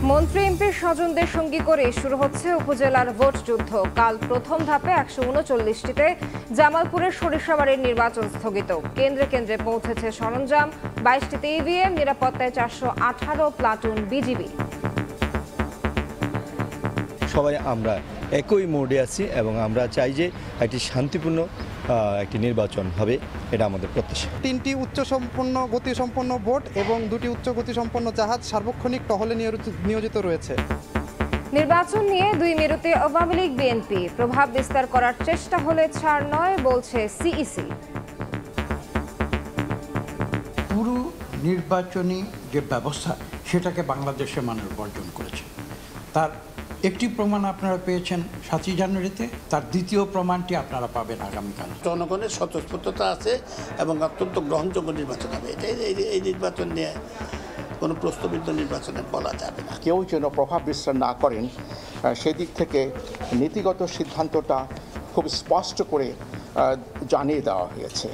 মন্ত্রী এমপির স্বজনদের সঙ্গী করে শুরু হচ্ছে উপজেলার ভোট যুদ্ধ। কাল প্রথম ধাপে 139টিতে জামালপুরের সরিষাবাড়ির নির্বাচন স্থগিত। কেন্দ্রে কেন্দ্রে পৌঁছেছে সরঞ্জাম, 22টিতে ইভিএম, নিরাপত্তায় 418 প্লাটুন বিজিবি। সবাই আমরা একই মোডে আছি এবং আমরা চাই যে একটি শান্তিপূর্ণ একটি নির্বাচন হবে, এটা আমাদের প্রত্যাশা। 3টি উচ্চসম্পন্ন গতিসম্পন্ন বোট এবং 2টি উচ্চ গতিসম্পন্ন জাহাজ সার্বক্ষণিক টহলে নিয়োজিত রয়েছে। নির্বাচন নিয়ে 2 মেরুতে আওয়ামী লীগ বিএনপি প্রভাব বিস্তার করার চেষ্টা হলে ছাড় নয় বলছে সিইসি। পুরো নির্বাচনী যে ব্যবস্থা সেটাকে বাংলাদেশের মানুষ বর্জন করেছে। তার একটি প্রমাণ আপনারা পেয়েছেন 7ই জানুয়ারিতে, তার দ্বিতীয় প্রমাণটি আপনারা পাবেন আগামীকাল। জনগণের স্বতঃস্ফূর্ততা আছে এবং অত্যন্ত গ্রহণযোগ্য নির্বাচন হবে। এই নির্বাচন নিয়ে কোনো প্রস্তাবিত নির্বাচনে বলা যাবে না। কেউ যেন প্রভাব বিস্তার না করেন সেদিক থেকে নীতিগত সিদ্ধান্তটা খুব স্পষ্ট করে জানিয়ে দেওয়া হয়েছে।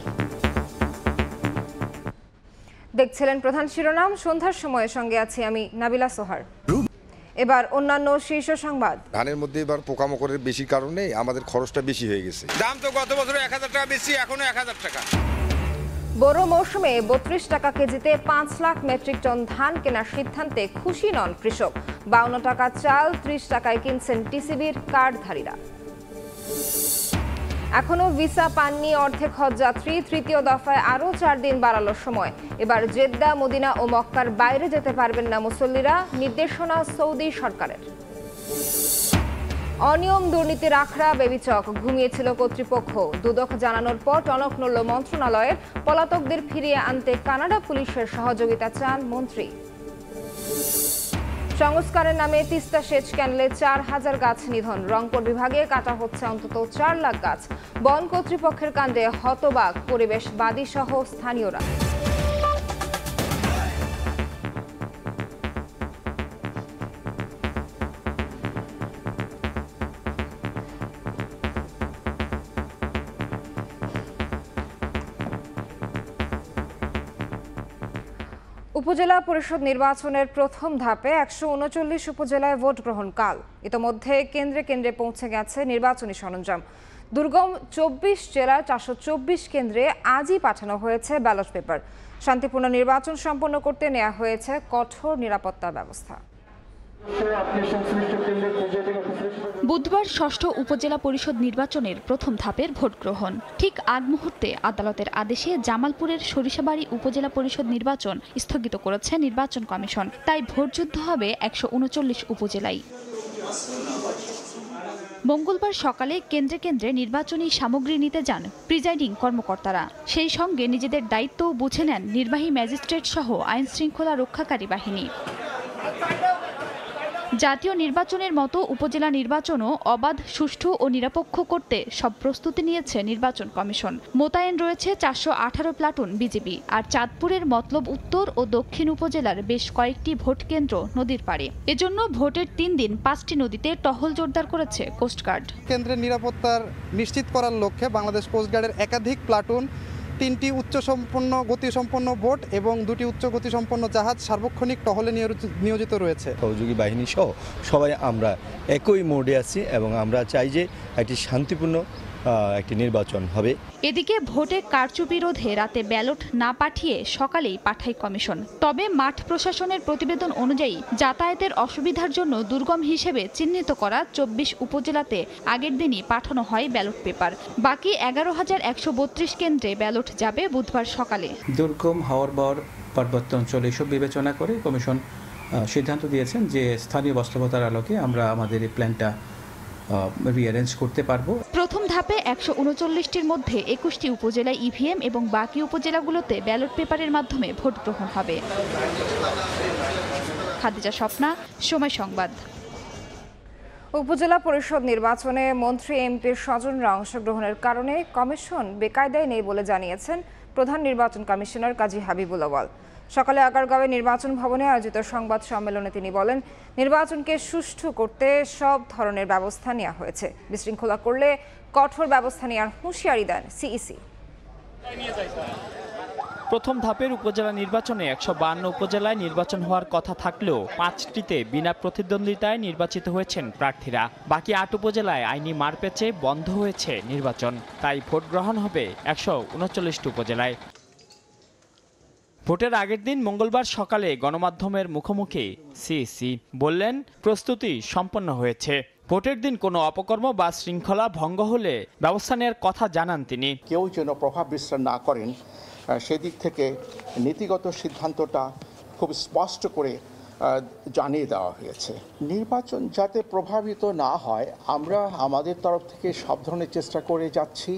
দেখছিলেন প্রধান শিরোনাম। সন্ধ্যার সময়ের সঙ্গে আছি আমি নাবিলা সোহার। এবার অন্যান্য শীর্ষ সংবাদ। ধানের মধ্যে এবার পোকামাকড়ের বেশি কারণে আমাদের খরচটা বেশি হয়ে গেছে। দাম তো গত বছর 1000 টাকা বেশি, এখনো 1000 টাকা। বড় মৌসুমে 32 টাকা কেজিতে 5 লাখ মেট্রিক টন ধান কেনার সিদ্ধান্তে খুশি নন কৃষক। 52 টাকা চাল 30 টাকায় কিনছেন টিসিবির কার্ডধারীরা। এখনো ভিসা পাননি অর্ধেক হজযাত্রী। তৃতীয় দফায় আরও 4 দিন বাড়ালো সময়। এবার জেদ্দা, মদিনা ও মক্কার বাইরে যেতে পারবেন না মুসল্লিরা, নির্দেশনা সৌদি সরকারের। অনিয়ম দুর্নীতির আখড়া বেবিচক, ঘুমিয়েছিল কর্তৃপক্ষ। দুদক জানানোর পর টনক নড়ল মন্ত্রণালয়ের। পলাতকদের ফিরিয়ে আনতে কানাডা পুলিশের সহযোগিতা চান মন্ত্রী। সংস্কারের নামে তিস্তা সেচ ক্যানেলে 4000 গাছ নিধন। রংপুর বিভাগে কাটা হচ্ছে অন্তত 4 লাখ গাছ। বন কর্তৃপক্ষের কাণ্ডে হতবাক পরিবেশবাদী সহ স্থানীয়রা। উপজেলা পরিষদ নির্বাচনের প্রথম ধাপে 139 উপজেলায় ভোট গ্রহণ কাল। ইতোমধ্যে কেন্দ্রে কেন্দ্রে পৌঁছে গেছে নির্বাচনী সরঞ্জাম। দুর্গম 24 জেলার 424 কেন্দ্রে আজই পাঠানো হয়েছে ব্যালট পেপার। শান্তিপূর্ণ নির্বাচন সম্পন্ন করতে নেওয়া হয়েছে কঠোর নিরাপত্তা ব্যবস্থা। বুধবার ষষ্ঠ উপজেলা পরিষদ নির্বাচনের প্রথম ধাপের ভোট গ্রহণ। ঠিক আগ মুহূর্তে আদালতের আদেশে জামালপুরের সরিষাবাড়ি উপজেলা পরিষদ নির্বাচন স্থগিত করেছে নির্বাচন কমিশন। তাই ভোটযুদ্ধ হবে 139 উপজেলায়। মঙ্গলবার সকালে কেন্দ্রে কেন্দ্রে নির্বাচনী সামগ্রী নিতে যান প্রিজাইডিং কর্মকর্তারা। সেই সঙ্গে নিজেদের দায়িত্বও বুঝে নেন নির্বাহী ম্যাজিস্ট্রেট সহ আইন শৃঙ্খলা রক্ষাকারী বাহিনী। জাতীয় নির্বাচনের মতো উপজেলা নির্বাচনও অবাধ, সুষ্ঠু ও নিরপেক্ষ করতে সব প্রস্তুতি নিয়েছে নির্বাচন কমিশন। মোতায়েন রয়েছে 418 প্লাটুন বিজিবি। আর চাঁদপুরের মতলব উত্তর ও দক্ষিণ উপজেলার বেশ কয়েকটি ভোট কেন্দ্র নদীর পাড়ে। এজন্য ভোটের 3 দিন 5টি নদীতে টহল জোরদার করেছে কোস্টগার্ড। কেন্দ্রের নিরাপত্তার নিশ্চিত করার লক্ষ্যে বাংলাদেশ কোস্টগার্ডের একাধিক প্লাটুন, 3টি উচ্চসম্পন্ন গতিসম্পন্ন বোট এবং 2টি উচ্চ গতিসম্পন্ন জাহাজ সার্বক্ষণিক টহলে নিয়োজিত রয়েছে। সহযোগী বাহিনী সহ সবাই আমরা একই মোডে আছি এবং আমরা চাই যে একটি শান্তিপূর্ণ একটি নির্বাচন হবে। এদিকে ভোটে কারচুপি রোধে রাতে ব্যালট না পাঠিয়ে সকালেই পাঠায় কমিশন। তবে মাঠ প্রশাসনের প্রতিবেদন অনুযায়ী যাতায়াতের অসুবিধার জন্য দুর্গম হিসেবে চিহ্নিত করা 24 উপজেলাতে আগের দিনই পাঠানো হয় ব্যালট পেপার। বাকি 11,132 কেন্দ্রে ব্যালট যাবে বুধবার সকালে। দুর্গম হওয়ার পর পার্বত্য অঞ্চল এসব বিবেচনা করে কমিশন সিদ্ধান্ত দিয়েছেন যে স্থানীয় বাস্তবতার আলোকে আমরা আমাদের এই প্ল্যানটা রিঅ্যারেঞ্জ করতে পারবো। প্রথম ধাপে 139টির মধ্যে 21টি উপজেলায় ইভিএম এবং বাকি উপজেলাগুলোতে ব্যালট পেপারের মাধ্যমে ভোট গ্রহণ হবে। খাদিজা স্বপ্না, সময় সংবাদ। উপজেলা পরিষদ নির্বাচনে মন্ত্রী এমপির স্বজনরা অংশগ্রহণের কারণে কমিশন বেকায়দায় নেই বলে জানিয়েছেন প্রধান নির্বাচন কমিশনার কাজী হাবিবুল আওয়াল। সকালে আগারগাঁওয়ে নির্বাচন ভবনে আয়োজিত সংবাদ সম্মেলনে তিনি বলেন, নির্বাচনকে সুষ্ঠু করতে সব ধরনের ব্যবস্থা নেওয়া হয়েছে। বিশৃঙ্খলা করলে কঠোর ব্যবস্থা নেওয়ার হুঁশিয়ারি দেন সিইসি। প্রথম ধাপের উপজেলা নির্বাচনে 152 উপজেলায় নির্বাচন হওয়ার কথা থাকলেও 5টিতে বিনা প্রতিদ্বন্দ্বিতায় নির্বাচিত হয়েছেন প্রার্থীরা। বাকি 8 উপজেলায় আইনি মারপ্যাচে বন্ধ হয়েছে নির্বাচন, তাই ভোট গ্রহণ হবে 139টি উপজেলায়। ভোটের আগের দিন মঙ্গলবার সকালে গণমাধ্যমের মুখোমুখি সিইসি বললেন, প্রস্তুতি সম্পন্ন হয়েছে। ভোটের দিন কোনো অপকর্ম বা শৃঙ্খলা ভঙ্গ হলে ব্যবস্থা নেওয়ার কথা জানান তিনি। কেউ যেন প্রভাব বিস্তার না করেন সেদিক থেকে নীতিগত সিদ্ধান্তটা খুব স্পষ্ট করে জানিয়ে দেওয়া হয়েছে। নির্বাচন যাতে প্রভাবিত না হয় আমরা আমাদের তরফ থেকে সব ধরনের চেষ্টা করে যাচ্ছি।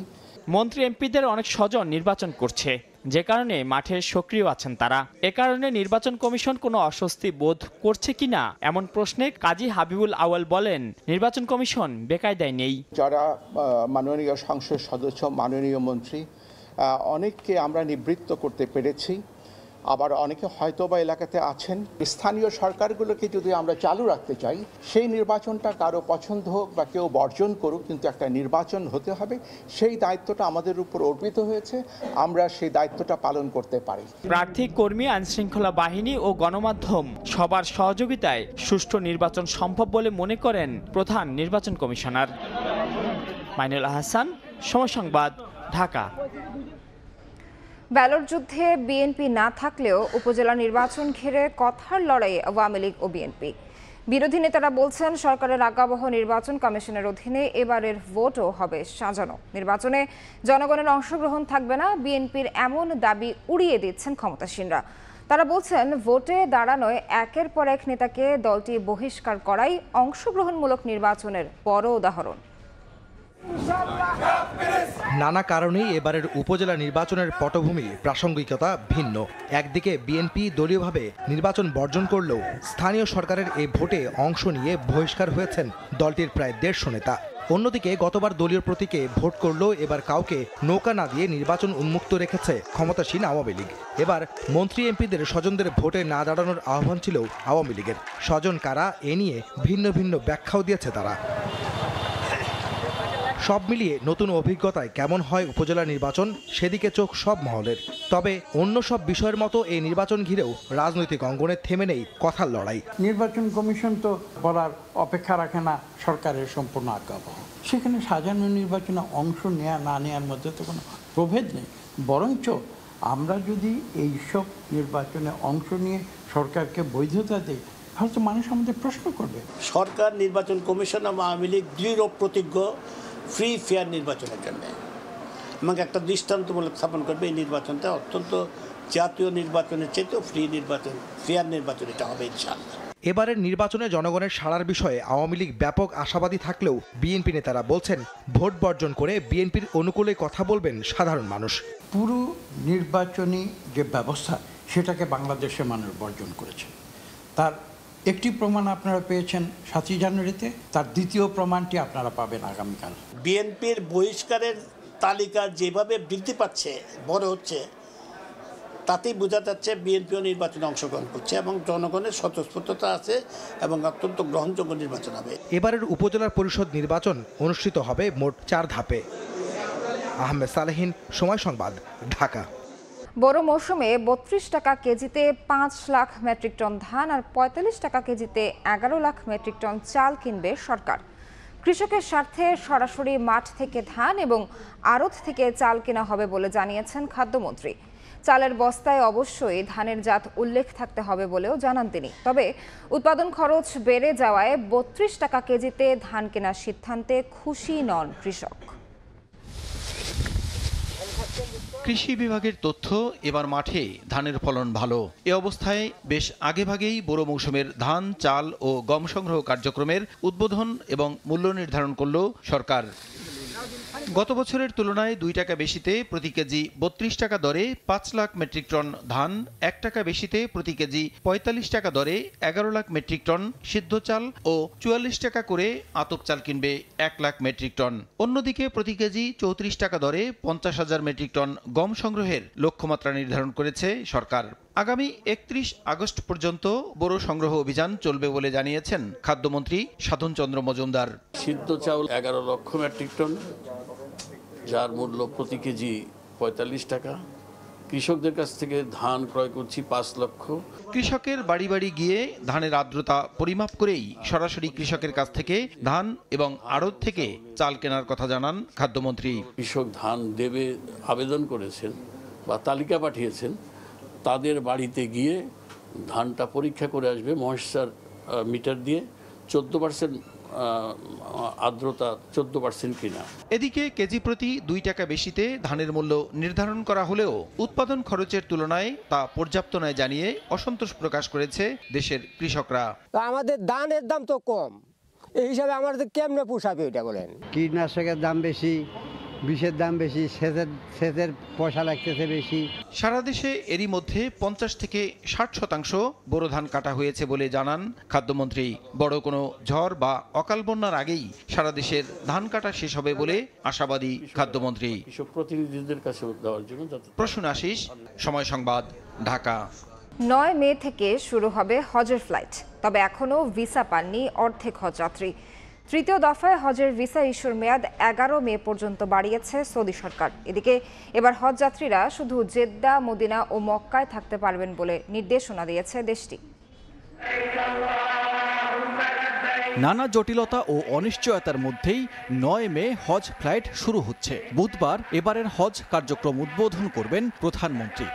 মন্ত্রী এমপিদের অনেক স্বজন নির্বাচন করছে, যে কারণে মাঠে সক্রিয় আছেন তারা। এ কারণে নির্বাচন কমিশন কোনো অস্বস্তি বোধ করছে কিনা এমন প্রশ্নে কাজী হাবিবুল আউয়াল বলেন, নির্বাচন কমিশন বেকায়দায় নেই। যারা মাননীয় সংসদ সদস্য, মাননীয় মন্ত্রী, অনেককে আমরা নিবৃত্ত করতে পেরেছি। আবার অনেকে হয়তো বা এলাকাতে আছেন। স্থানীয় সরকারগুলোকে যদি আমরা চালু রাখতে চাই, সেই নির্বাচনটা কারো পছন্দ হোক বা কেউ বর্জন করুক, কিন্তু একটা নির্বাচন হতে হবে। সেই দায়িত্বটা আমাদের উপর অর্পিত হয়েছে, আমরা সেই দায়িত্বটা পালন করতে পারি। প্রার্থী, কর্মী, আইনশৃঙ্খলা বাহিনী ও গণমাধ্যম সবার সহযোগিতায় সুষ্ঠু নির্বাচন সম্ভব বলে মনে করেন প্রধান নির্বাচন কমিশনার। মাইনুল আহসান, সময় সংবাদ, ঢাকা। ব্যালট যুদ্ধে বিএনপি না থাকলেও উপজেলা নির্বাচন ঘিরে কথার লড়াই আওয়ামী লীগ ও বিএনপি। বিরোধী নেতারা বলছেন, সরকারের আজ্ঞাবহ নির্বাচন কমিশনের অধীনে এবারের ভোটও হবে সাজানো। নির্বাচনে জনগণের অংশগ্রহণ থাকবে না, বিএনপির এমন দাবি উড়িয়ে দিচ্ছেন ক্ষমতাসীনরা। তারা বলছেন, ভোটে দাঁড়ানোয় একের পর এক নেতাকে দলটি বহিষ্কার করাই অংশগ্রহণমূলক নির্বাচনের বড় উদাহরণ। নানা কারণেই এবারের উপজেলা নির্বাচনের পটভূমি প্রাসঙ্গিকতা ভিন্ন। একদিকে বিএনপি দলীয়ভাবে নির্বাচন বর্জন করলেও স্থানীয় সরকারের এই ভোটে অংশ নিয়ে বহিষ্কার হয়েছেন দলটির প্রায় 150 নেতা। অন্যদিকে গতবার দলীয় প্রতীকে ভোট করলেও এবার কাউকে নৌকা না দিয়ে নির্বাচন উন্মুক্ত রেখেছে ক্ষমতাসীন আওয়ামী লীগ। এবার মন্ত্রী এমপিদের স্বজনদের ভোটে না দাঁড়ানোর আহ্বান ছিল আওয়ামী লীগের। স্বজন কারা, এ নিয়ে ভিন্ন ভিন্ন ব্যাখ্যাও দিয়েছে তারা। সব মিলিয়ে নতুন অভিজ্ঞতায় কেমন হয় উপজেলা নির্বাচন, সেদিকে চোখ সব মহলের। তবে অন্য সব বিষয়ের মতো এই নির্বাচন ঘিরেও রাজনৈতিক অঙ্গনে থেমে নেই কথার লড়াই। নির্বাচন কমিশন তো বলার অপেক্ষা রাখে না, সরকারের সম্পূর্ণ আজ্ঞাবহ। সেখানে সাজানো নির্বাচনে অংশ নেওয়া না নেওয়ার মধ্যে তো কোনো প্রভেদ নেই। বরঞ্চ আমরা যদি এইসব নির্বাচনে অংশ নিয়ে সরকারকে বৈধতা দিই, তাহলে তো মানুষ আমাদের প্রশ্ন করবে। সরকার, নির্বাচন কমিশন এবং আওয়ামী লীগ দৃঢ় প্রতিজ্ঞ ফ্রি ফেয়ার নির্বাচনের জন্য, এবং একটা দৃষ্টান্তমূলক স্থাপন করবে। এই নির্বাচনটা অত্যন্ত জাতীয় নির্বাচনের চেয়েও ফ্রি নির্বাচন, ফেয়ার নির্বাচন এটা হবে ইনশাআল্লাহ। এবারের নির্বাচনে জনগণের সাড়ার বিষয়ে আওয়ামী লীগ ব্যাপক আশাবাদী থাকলেও বিএনপি নেতারা বলছেন, ভোট বর্জন করে বিএনপির অনুকূলে কথা বলবেন সাধারণ মানুষ। পুরো নির্বাচনী যে ব্যবস্থা, সেটাকে বাংলাদেশের মানুষ বর্জন করেছে। তার একটি প্রমাণ আপনারা পেয়েছেন 7 জানুয়ারিতে, তার দ্বিতীয় প্রমাণটি আপনারা পাবেন আগামীকাল। বিএনপির বহিষ্কারের তালিকা যেভাবে বৃদ্ধি পাচ্ছে, বড় হচ্ছে, তাতেই বোঝা যাচ্ছে বিএনপিও নির্বাচনে অংশগ্রহণ করছে এবং জনগণের স্বতঃস্ফূর্ততা আছে এবং অত্যন্ত গ্রহণযোগ্য নির্বাচন হবে। এবারের উপজেলা পরিষদ নির্বাচন অনুষ্ঠিত হবে মোট 4 ধাপে। আহমেদ সালেহীন, সময় সংবাদ, ঢাকা। বড় মৌসুমে 32 টাকা কেজিতে 5 লাখ মেট্রিক টন ধান আর 45 টাকা কেজিতে 11 লাখ মেট্রিক টন চাল কিনবে সরকার। কৃষকের স্বার্থে সরাসরি মাঠ থেকে ধান এবং আড়ত থেকে চাল কেনা হবে বলে জানিয়েছেন খাদ্যমন্ত্রী। চালের বস্তায় অবশ্যই ধানের জাত উল্লেখ থাকতে হবে বলেও জানান তিনি। তবে উৎপাদন খরচ বেড়ে যাওয়ায় 32 টাকা কেজিতে ধান কেনার সিদ্ধান্তে খুশি নন কৃষক। কৃষি বিভাগের তথ্য, এবার মাঠে ধানের ফলন ভালো। এ অবস্থায় বেশ আগেভাগেই বড় মৌসুমের ধান, চাল ও গম সংগ্রহ কার্যক্রমের উদ্বোধন এবং মূল্য নির্ধারণ করল সরকার। গত বছরের তুলনায় 2 টাকা বেশিতে প্রতি কেজি 32 টাকা দরে 5 লাখ মেট্রিক টন ধান, 1 টাকা বেশিতে প্রতি কেজি 45 টাকা দরে 11 লাখ মেট্রিক টন সিদ্ধ চাল ও 44 টাকা করে আতপ চাল কিনবে 1 লাখ মেট্রিক টন। অন্যদিকে প্রতি কেজি 34 টাকা দরে 50,000 মেট্রিক টন গম সংগ্রহের লক্ষ্যমাত্রা নির্ধারণ করেছে সরকার। আগামী 31 আগস্ট পর্যন্ত বোরো সংগ্রহ অভিযান চলবে বলে জানিয়েছেন খাদ্যমন্ত্রী সাধন চন্দ্র মজুমদার। সিদ্ধ চাউল 11 লক্ষ মেট্রিক টন, যার মূল্য প্রতি কেজি 45 টাকা, কৃষকদের কাছ থেকে ধান ক্রয় করছি 5 লক্ষ। কৃষকের বাড়ি বাড়ি গিয়ে ধানের আর্দ্রতা পরিমাপ করেই সরাসরি কৃষকের কাছ থেকে ধান এবং আড়ত থেকে চাল কেনার কথা জানান খাদ্যমন্ত্রী। কৃষক ধান দেবে আবেদন করেছেন বা তালিকা পাঠিয়েছেন, তাদের বাড়িতে গিয়ে ধানটা পরীক্ষা করে আসবে ময়েশ্চার মিটার দিয়ে 14% আর্দ্রতা 14% কিনা। এদিকে কেজি প্রতি 2 টাকা বেশিতে ধানের মূল্য নির্ধারণ করা হলেও উৎপাদন খরচের তুলনায় তা পর্যাপ্ত নয় জানিয়ে অসন্তোষ প্রকাশ করেছে দেশের কৃষকরা। আমাদের ধানের দাম তো কম, এই হিসাবে আমাদের কেমনে পোষাবে এটা বলেন? কীটনাশকের দাম বেশি, বিষের দাম বেশি, সেচের পয়সা লাগতেছে বেশি। সারা দেশে এরই মধ্যে 50 থেকে 60% বোরো ধান কাটা হয়েছে বলে জানান খাদ্যমন্ত্রী। বড় কোনো ঝড় বা অকাল বন্যার আগেই সারা দেশের ধান কাটা শেষ হবে বলে আশাবাদী খাদ্যমন্ত্রী। কৃষক প্রতিনিধিদের কাছে দেওয়ার জন্য প্রসূন আশিস, সময় সংবাদ, ঢাকা। 9 মে থেকে শুরু হবে হজের ফ্লাইট, তবে এখনও ভিসা পাননি অর্ধেক হজযাত্রী। তৃতীয় দফায় হজের ভিসা ইস্যুর মেয়াদ 11 মে পর্যন্ত বাড়িয়েছে সৌদি সরকার। এদিকে এবার হজযাত্রীরা শুধু জেদ্দা, মদিনা ও মক্কায় থাকতে পারবেন বলে নির্দেশনা দিয়েছে দেশটি। নানা জটিলতা ও অনিশ্চয়তার মধ্যেই 9 মে হজ ফ্লাইট শুরু হচ্ছে। বুধবার এবারের হজ কার্যক্রম উদ্বোধন করবেন প্রধানমন্ত্রী।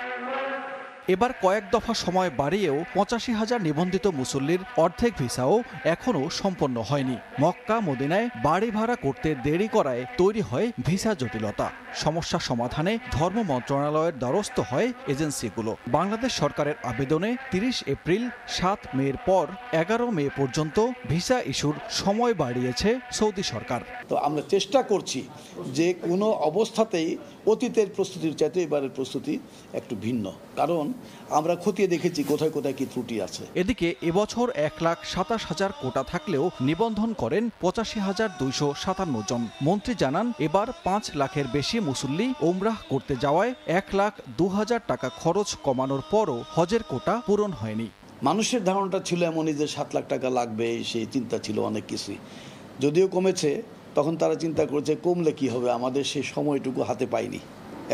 এবার কয়েক দফা সময় বাড়িয়েও 85,000 নিবন্ধিত মুসল্লির অর্ধেক ভিসাও এখনও সম্পন্ন হয়নি। মক্কা, মদিনায় বাড়ি ভাড়া করতে দেরি করায় তৈরি হয় ভিসা জটিলতা। সমস্যা সমাধানে ধর্ম মন্ত্রণালয়ের দ্বারস্থ হয় এজেন্সিগুলো। বাংলাদেশ সরকারের আবেদনে 30 এপ্রিল 7 মের পর 11 মে পর্যন্ত ভিসা ইস্যুর সময় বাড়িয়েছে সৌদি সরকার। তো আমরা চেষ্টা করছি যে কোনো অবস্থাতেই অতীতের প্রস্তুতির চাইতে এবারের প্রস্তুতি একটু ভিন্ন, কারণ আমরা খতিয়ে দেখেছি কোথায় কোথায় কি ত্রুটি আছে। এদিকে এবছর 1,27,000 কোটা থাকলেও নিবন্ধন করেন 85,257 জন। মন্ত্রী জানান, এবার 5 লাখের বেশি মুসল্লি ওমরাহ করতে যাওয়ায় 1,02,000 টাকা খরচ কমানোর পরও হজের কোটা পূরণ হয়নি। মানুষের ধারণাটা ছিল এমনই যে 7 লাখ টাকা লাগবে, সেই চিন্তা ছিল অনেক কিছুই। যদিও কমেছে, তখন তারা চিন্তা করেছে কমলে কি হবে, আমাদের সেই সময়টুকু হাতে পাইনি,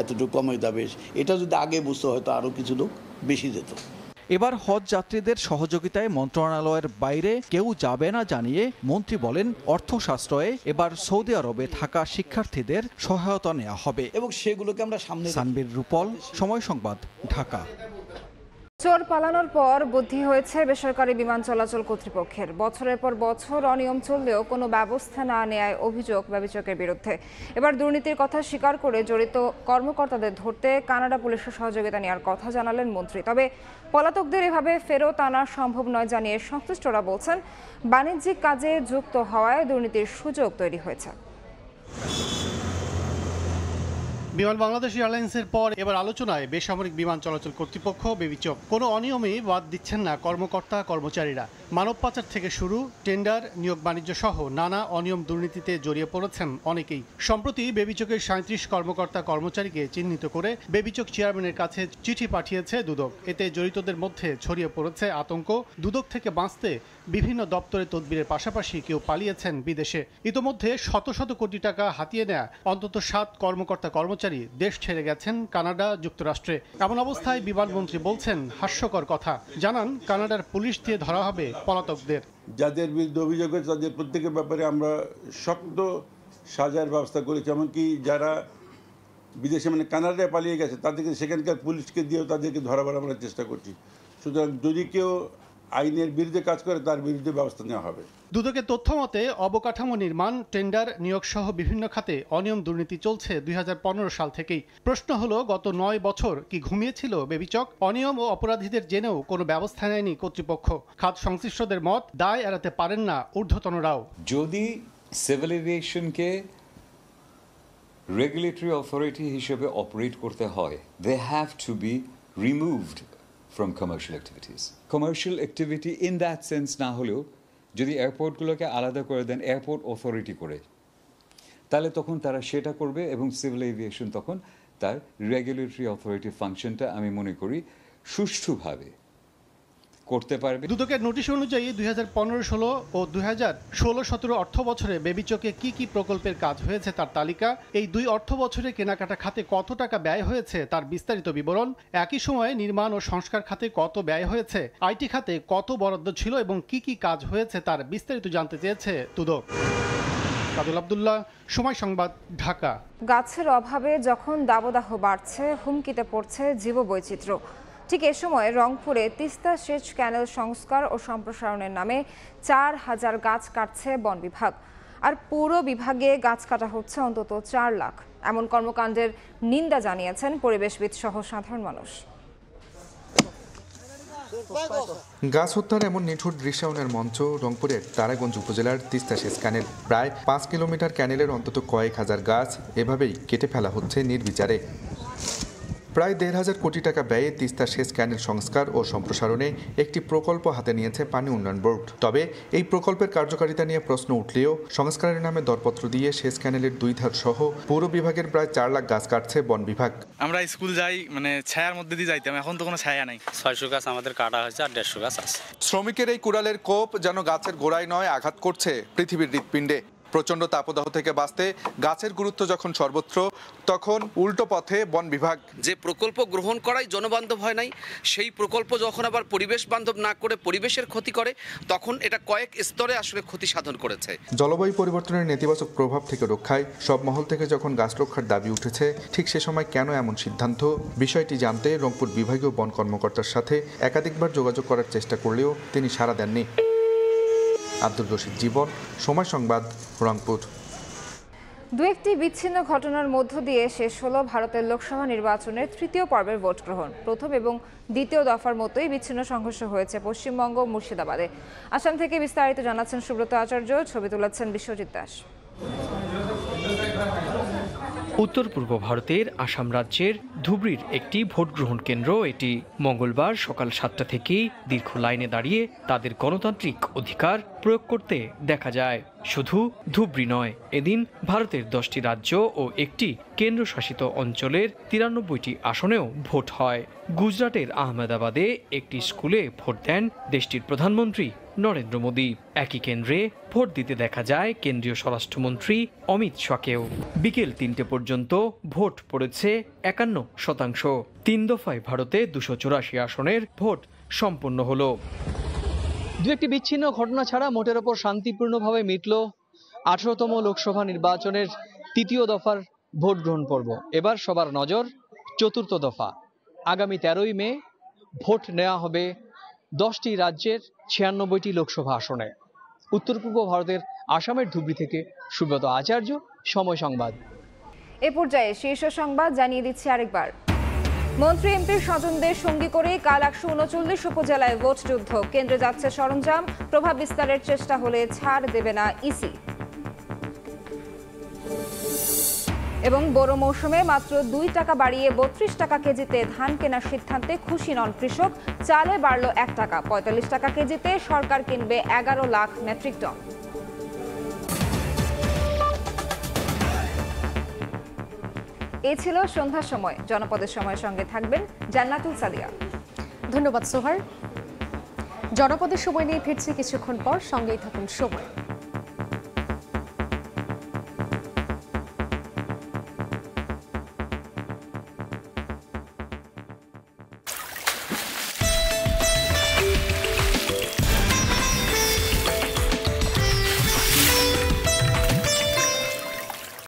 এতটুকু কমে যাবে। এটা যদি আগে বুঝতে হয়তো আরও কিছু লোক বেশি যেত। এবার হজ যাত্রীদের সহযোগিতায় মন্ত্রণালয়ের বাইরে কেউ যাবে না জানিয়ে মন্ত্রী বলেন, অর্থ সাশ্রয়ে এবার সৌদি আরবে থাকা শিক্ষার্থীদের সহায়তা নেওয়া হবে এবং সেগুলোকে আমরা সামনে। সানবীর রূপল, সময় সংবাদ, ঢাকা। চোর পালানোর পর বুদ্ধি হয়েছে বেসরকারি বিমান চলাচল কর্তৃপক্ষের। বছরের পর বছর অনিয়ম চললেও কোনো ব্যবস্থা না নেওয়ায় অভিযোগ বেবিচকের বিরুদ্ধে। এবার দুর্নীতির কথা স্বীকার করে জড়িত কর্মকর্তাদের ধরতে কানাডা পুলিশের সহযোগিতা নেওয়ার কথা জানালেন মন্ত্রী। তবে পলাতকদের এভাবে ফেরত আনা সম্ভব নয় জানিয়ে সংশ্লিষ্টরা বলছেন, বাণিজ্যিক কাজে যুক্ত হওয়ায় দুর্নীতির সুযোগ তৈরি হয়েছে। বিমান বাংলাদেশ এয়ারলাইন্সের পর এবার আলোচনায় বেসামরিক বিমান চলাচল কর্তৃপক্ষ বেবিচক। কোনো অনিয়মেই বাদ দিচ্ছেন না কর্মকর্তা কর্মচারীরা। মানব পাচার থেকে শুরু টেন্ডার, নিয়োগ বাণিজ্য সহ নানা অনিয়ম দুর্নীতিতে জড়িয়ে পড়েছেন অনেকেই। সম্প্রতি বেবিচকের 37 কর্মকর্তা কর্মচারীকে চিহ্নিত করে বেবিচক চেয়ারম্যানের কাছে চিঠি পাঠিয়েছে দুদক। এতে জড়িতদের মধ্যে ছড়িয়ে পড়েছে আতঙ্ক। দুদক থেকে বাঁচতে বিভিন্ন দপ্তরে তদবিরের পাশাপাশি কেউ পালিয়েছেন বিদেশে। ইতোমধ্যে শত শত কোটি টাকা হাতিয়ে নেয়া অন্তত 7 কর্মকর্তা কর্মচারী দেশ ছেড়ে গেছেন কানাডা, যুক্তরাষ্ট্রে। এমন অবস্থায় বিমানমন্ত্রী বলছেন হাস্যকর কথা। জানান, কানাডার পুলিশ দিয়ে ধরা হবে পলাতকদের। যাদের বিরুদ্ধে অভিযোগ হয়েছে তাদের প্রত্যেকের ব্যাপারে আমরা শক্ত সাজার ব্যবস্থা করেছি। এমনকি যারা বিদেশে মানে কানাডায় পালিয়ে গেছে তাদেরকে সেখানকার পুলিশকে দিয়েও তাদেরকে ধরাবার আমরা চেষ্টা করছি। সুতরাং যদি কেউ আইনের বিরুদ্ধে কাজ করে তার বিরুদ্ধে ব্যবস্থা নেওয়া হবে। দুদকের তথ্য মতে অবকাঠামো নির্মাণ, টেন্ডার, নিয়োগ সহ বিভিন্ন খাতে অনিয়ম দুর্নীতি চলছে 2015 সাল থেকেই। প্রশ্ন হলো, গত 9 বছর কি ঘুমিয়েছিল বেবিচক? অনিয়ম ও অপরাধীদের জেনেও কোনো ব্যবস্থা নেয়নি কর্তৃপক্ষ। খাত সংশ্লিষ্টদের মত, দায় এড়াতে পারেন না ঊর্ধ্বতনরাও। যদি সিভিল এভিয়েশনকে রেগুলেটরি অথরিটি হিসেবে অপারেট করতে হয়, they have to be removed from commercial activities. Commercial activity in that sense না হলেও যদি এয়ারপোর্টগুলোকে আলাদা করে দেন এয়ারপোর্ট অথরিটি করে, তাহলে তখন তারা সেটা করবে এবং সিভিল এভিয়েশন তখন তার রেগুলেটরি অথরিটি ফাংশনটা আমি মনে করি সুষ্ঠুভাবে করতে পারবে। দুদকের নোটিশ অনুযায়ী 2015-16 ও 2016-17 অর্থ বছরে বেবিচকে কি প্রকল্পের কাজ হয়েছে তার তালিকা, এই 2 অর্থ বছরে কেনাকাটা খাতে কত টাকা ব্যয় হয়েছে তার বিস্তারিত বিবরণ, একই সময়ে নির্মাণ ও সংস্কার খাতে কত ব্যয় হয়েছে, আইটি খাতে কত বরাদ্দ ছিল এবং কি কাজ হয়েছে তার বিস্তারিত জানতে চেয়েছে দুদক। কাজল আব্দুল্লাহ, সময় সংবাদ, ঢাকা। গাছের অভাবে যখন দাবদাহ বাড়ছে, হুমকিতে পড়ছে জীববৈচিত্র্য, ঠিক এ সময় রংপুরে তিস্তা সেচ ক্যানেল সংস্কার ও সম্প্রসারণের নামে 4000 গাছ কাটছে বন বিভাগ। আর পুরো বিভাগে গাছ কাটা হচ্ছে অন্তত 4 লাখ। এমন কর্মকাণ্ডের নিন্দা জানিয়েছেন পরিবেশবিদ সহ সাধারণ মানুষ। গাছ হত্যার এমন নিঠুর দৃশ্যায়নের মঞ্চ রংপুরের তারাগঞ্জ উপজেলার তিস্তা সেচ ক্যানেল। প্রায় 5 কিলোমিটার ক্যানেলের অন্তত কয়েক হাজার গাছ এভাবেই কেটে ফেলা হচ্ছে নির্বিচারে। প্রায় 1,500 কোটি টাকা ব্যয়ে তিস্তা সেচ ক্যানেল সংস্কার ও সম্প্রসারণে একটি প্রকল্প হাতে নিয়েছে পানি উন্নয়ন বোর্ড। তবে এই প্রকল্পের কার্যকারিতা নিয়ে প্রশ্ন উঠলেও সংস্কারের নামে দরপত্র দিয়ে সেচ ক্যানেলের 2 ধার সহ পৌর বিভাগের প্রায় 4 লাখ গাছ কাটছে বন বিভাগ। আমরা স্কুল যাই ছায়ার মধ্যে দিয়ে যাইতাম, এখন তো কোনো ছায়া নাই। 600 গাছ আমাদের কাটা হয়েছে আর 150 গাছ আছে। শ্রমিকের এই কুড়ালের কোপ যেন গাছের গোড়ায় নয়, আঘাত করছে পৃথিবীর হৃৎপিণ্ডে। প্রচণ্ড তাপদাহ থেকে বাঁচতে গাছের গুরুত্ব যখন সর্বত্র, তখন উল্টো পথে বন বিভাগ। যে প্রকল্প গ্রহণ করাই জনবান্ধব হয় নাই, সেই প্রকল্প যখন আবার পরিবেশ বান্ধব না করে পরিবেশের ক্ষতি করে, তখন এটা কয়েক স্তরে আসলে ক্ষতি সাধন করেছে। জলবায়ু পরিবর্তনের নেতিবাচক প্রভাব থেকে রক্ষায় সব মহল থেকে যখন গাছ রক্ষার দাবি উঠেছে, ঠিক সে সময় কেন এমন সিদ্ধান্ত? বিষয়টি জানতে রংপুর বিভাগীয় বন কর্মকর্তার সাথে একাধিকবার যোগাযোগ করার চেষ্টা করলেও তিনি সাড়া দেননি। আব্দুল রশিদ জীবন, সময় সংবাদ, রংপুর। দু একটি বিচ্ছিন্ন ঘটনার মধ্য দিয়ে শেষ হলো ভারতের লোকসভা নির্বাচনের 3য় পর্বের ভোট গ্রহণ। প্রথম এবং দ্বিতীয় দফার মতোই বিচ্ছিন্ন সংঘর্ষ হয়েছে পশ্চিমবঙ্গ মুর্শিদাবাদে। আসাম থেকে বিস্তারিত জানাচ্ছেন সুব্রত আচার্য, ছবি তুলেছেন বিশ্বজিৎ দাস। উত্তর পূর্ব ভারতের আসাম রাজ্যের ধুবড়ির একটি ভোট গ্রহণ কেন্দ্র এটি। মঙ্গলবার সকাল 7টা থেকেই দীর্ঘ লাইনে দাঁড়িয়ে তাদের গণতান্ত্রিক অধিকার প্রয়োগ করতে দেখা যায়। শুধু ধুবড়ি নয়, এদিন ভারতের 10টি রাজ্য ও একটি কেন্দ্রশাসিত অঞ্চলের 93টি আসনেও ভোট হয়। গুজরাটের আহমেদাবাদে একটি স্কুলে ভোট দেন দেশটির প্রধানমন্ত্রী নরেন্দ্র মোদী। একই কেন্দ্রে ভোট দিতে দেখা যায় কেন্দ্রীয় স্বরাষ্ট্রমন্ত্রী অমিত শাহকেও। বিকেল 3টে পর্যন্ত ভোট পড়েছে 51%। 3 দফায় ভারতে 284 আসনের ভোট সম্পন্ন হলো। দু একটি বিচ্ছিন্ন ঘটনা ছাড়া মোটের ওপর শান্তিপূর্ণভাবে মিটল 18তম লোকসভা নির্বাচনের 3য় দফার ভোট গ্রহণ পর্ব। এবার সবার নজর 4র্থ দফা। আগামী 13ই মে ভোট নেওয়া হবে 10টি রাজ্যের 96টি লোকসভা আসনে। উত্তর পূর্ব ভারতের আসামের ধুবড়ি থেকে সুব্রত আচার্য, সময় সংবাদ। এ পর্যায়ে শীর্ষ সংবাদ জানিয়ে দিচ্ছি আরেকবার। মন্ত্রী এমপির স্বজনদের সঙ্গী করে কাল 139 উপজেলায় ভোট যুদ্ধ। কেন্দ্রে যাচ্ছে সরঞ্জাম, প্রভাব বিস্তারের চেষ্টা হলে ছাড় দেবে না ইসি। এবং বড় মৌসুমে মাত্র 2 টাকা বাড়িয়ে 32 টাকা কেজিতে ধান কেনার সিদ্ধান্তে খুশি নন কৃষক। চালে বাড়ল 1 টাকা, 45 টাকা কেজিতে সরকার কিনবে 11 লাখ মেট্রিক টন। এই ছিল সন্ধ্যার সময়। জনপদের সময়ের সঙ্গে থাকবেন জান্নাতুল সাদিয়া। ধন্যবাদ সোহার। জনপদের সময় নিয়ে ফিরছি কিছুক্ষণ পর, সঙ্গেই থাকুন সময়।